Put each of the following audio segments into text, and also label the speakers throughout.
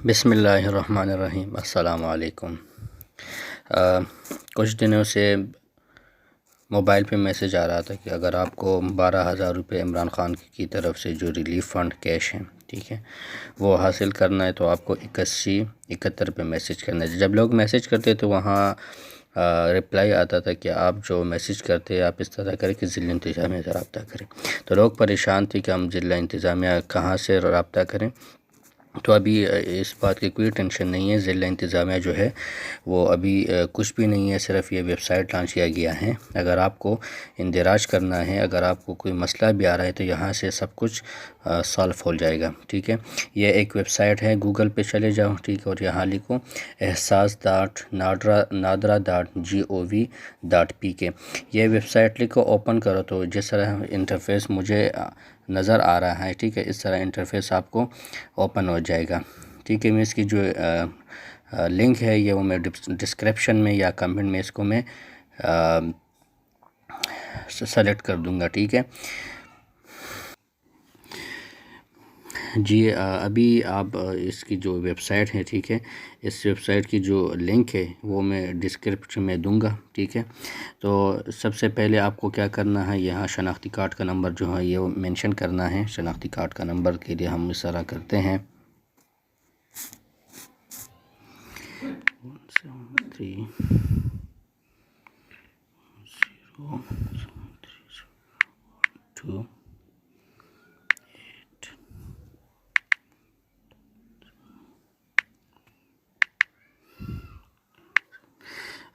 Speaker 1: بسم اللہ الرحمن الرحیم۔ السلام علیکم۔ کچھ دنوں سے موبائل پہ میسج آ رہا تھا کہ اگر آپ کو 12,000 روپے عمران خان کی طرف سے جو ریلیف فنڈ کیش ہیں، ٹھیک ہے، وہ حاصل کرنا ہے تو آپ کو 8171 پہ میسج کرنا ہے۔ جب لوگ میسج کرتے تو وہاں رپلائی آتا تھا کہ آپ جو میسج کرتے آپ اس طرح کریں کہ ضلع انتظامیہ سے رابطہ کریں۔ تو لوگ پریشان تھے کہ ہم ضلع انتظامیہ کہاں سے رابطہ کریں۔ تو ابھی اس بات کی کوئی ٹینشن نہیں ہے، ضلع انتظامیہ جو ہے وہ ابھی کچھ بھی نہیں ہے، صرف یہ ویب سائٹ لانچ کیا گیا ہے۔ اگر آپ کو اندراج کرنا ہے، اگر آپ کو کوئی مسئلہ بھی آ رہا ہے تو یہاں سے سب کچھ سالو ہو جائے گا، ٹھیک ہے۔ یہ ایک ویب سائٹ ہے، گوگل پہ چلے جاؤ، ٹھیک ہے، اور یہاں لکھو ihsas.nadra.gov.pk۔ یہ ویب سائٹ لکھو، اوپن کرو تو جس طرح انٹرفیس مجھے نظر آ رہا ہے، ٹھیک ہے، اس طرح انٹرفیس آپ کو اوپن ہو جائے گا، ٹھیک ہے۔ میں اس کی جو لنک ہے یہ وہ میں ڈسکرپشن میں یا کمنٹ میں اس کو میں سلیکٹ کر دوں گا، ٹھیک ہے جی۔ ابھی آپ اس کی جو ویب سائٹ ہے، ٹھیک ہے، اس ویب سائٹ کی جو لنک ہے وہ میں ڈسکرپشن میں دوں گا، ٹھیک ہے۔ تو سب سے پہلے آپ کو کیا کرنا ہے، یہاں شناختی کارڈ کا نمبر جو ہے یہ مینشن کرنا ہے۔ شناختی کارڈ کا نمبر کے لیے ہم اس طرح کرتے ہیں 173 073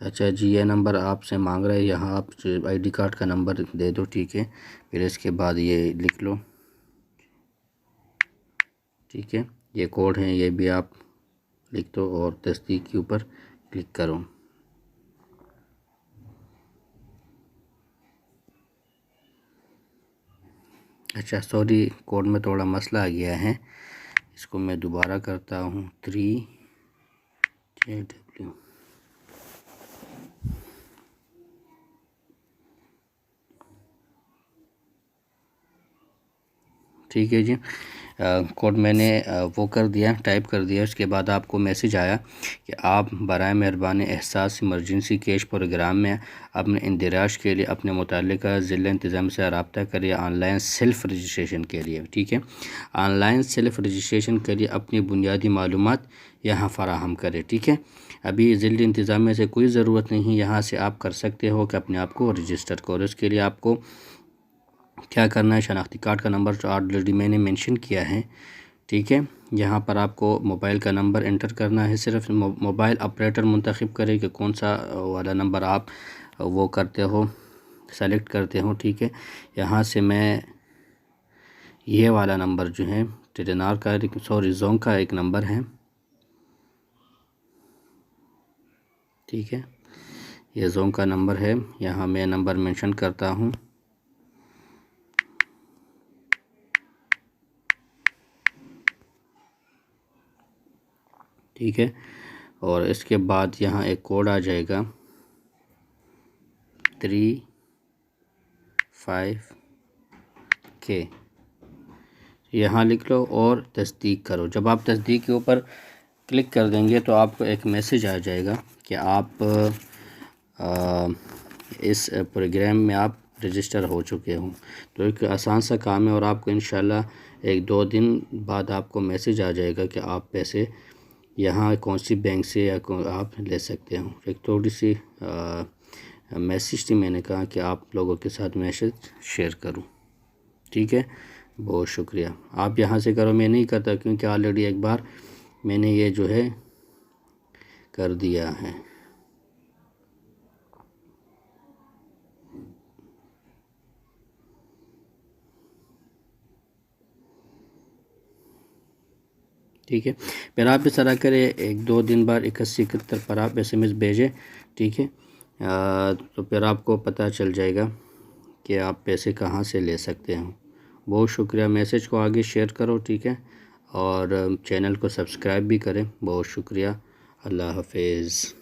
Speaker 1: اچھا جی، یہ نمبر آپ سے مانگ رہے ہیں، یہاں آپ آئی ڈی کارڈ کا نمبر دے دو، ٹھیک ہے، پھر اس کے بعد یہ لکھ لو، ٹھیک ہے۔ یہ کوڈ ہیں، یہ بھی آپ لکھ دو اور تصدیق کے اوپر کلک کرو۔ اچھا سوری، کوڈ میں تھوڑا مسئلہ آ گیا ہے، اس کو میں دوبارہ کرتا ہوں 3JW، ٹھیک ہے جی۔ کوڈ میں نے وہ کر دیا، ٹائپ کر دیا۔ اس کے بعد آپ کو میسج آیا کہ آپ برائے مہربانی احساس ایمرجنسی کیش پروگرام میں اپنے اندراج کے لیے اپنے متعلقہ ضلع انتظامیہ سے رابطہ کریں آن لائن سیلف رجسٹریشن کے لیے، ٹھیک ہے۔ آن لائن سیلف رجسٹریشن کے لیے اپنی بنیادی معلومات یہاں فراہم کریں، ٹھیک ہے۔ ابھی ضلع انتظامیہ سے کوئی ضرورت نہیں، یہاں سے آپ کر سکتے ہو کہ اپنے آپ کو رجسٹر کرو۔ اس کے لیے آپ کو کیا کرنا ہے، شناختی کارڈ کا نمبر جو آلریڈی میں نے مینشن کیا ہے، ٹھیک ہے، یہاں پر آپ کو موبائل کا نمبر انٹر کرنا ہے۔ صرف موبائل آپریٹر منتخب کرے کہ کون سا والا نمبر آپ وہ کرتے ہو، سلیکٹ کرتے ہو، ٹھیک ہے۔ یہاں سے میں یہ والا نمبر جو ہے ٹیلینار کا زونگ کا ایک نمبر ہے، ٹھیک ہے، یہ زونگ کا نمبر ہے، یہاں میں نمبر مینشن کرتا ہوں، ٹھیک ہے۔ اور اس کے بعد یہاں ایک کوڈ آ جائے گا 35K، یہاں لکھ لو اور تصدیق کرو۔ جب آپ تصدیق کے اوپر کلک کر دیں گے تو آپ کو ایک میسج آ جائے گا کہ آپ اس پروگرام میں آپ رجسٹر ہو چکے ہوں۔ تو ایک آسان سا کام ہے اور آپ کو انشاءاللہ 1-2 دن بعد آپ کو میسج آ جائے گا کہ آپ پیسے یہاں کون سی بینک سے یا آپ لے سکتے ہوں۔ ایک تھوڑی سی میسج تھی، میں نے کہا کہ آپ لوگوں کے ساتھ میسج شیئر کروں، ٹھیک ہے۔ بہت شکریہ، آپ یہاں سے کرو، میں نہیں کرتا کیونکہ آلریڈی ایک بار میں نے یہ جو ہے کر دیا ہے۔ ٹھیک ہے، پھر آپ اس طرح کریں 1-2 دن بعد 8171 پر آپ SMS بھیجیں، ٹھیک ہے، تو پھر آپ کو پتہ چل جائے گا کہ آپ پیسے کہاں سے لے سکتے ہوں۔ بہت شکریہ، میسج کو آگے شیئر کرو، ٹھیک ہے، اور چینل کو سبسکرائب بھی کریں۔ بہت شکریہ، اللہ حافظ۔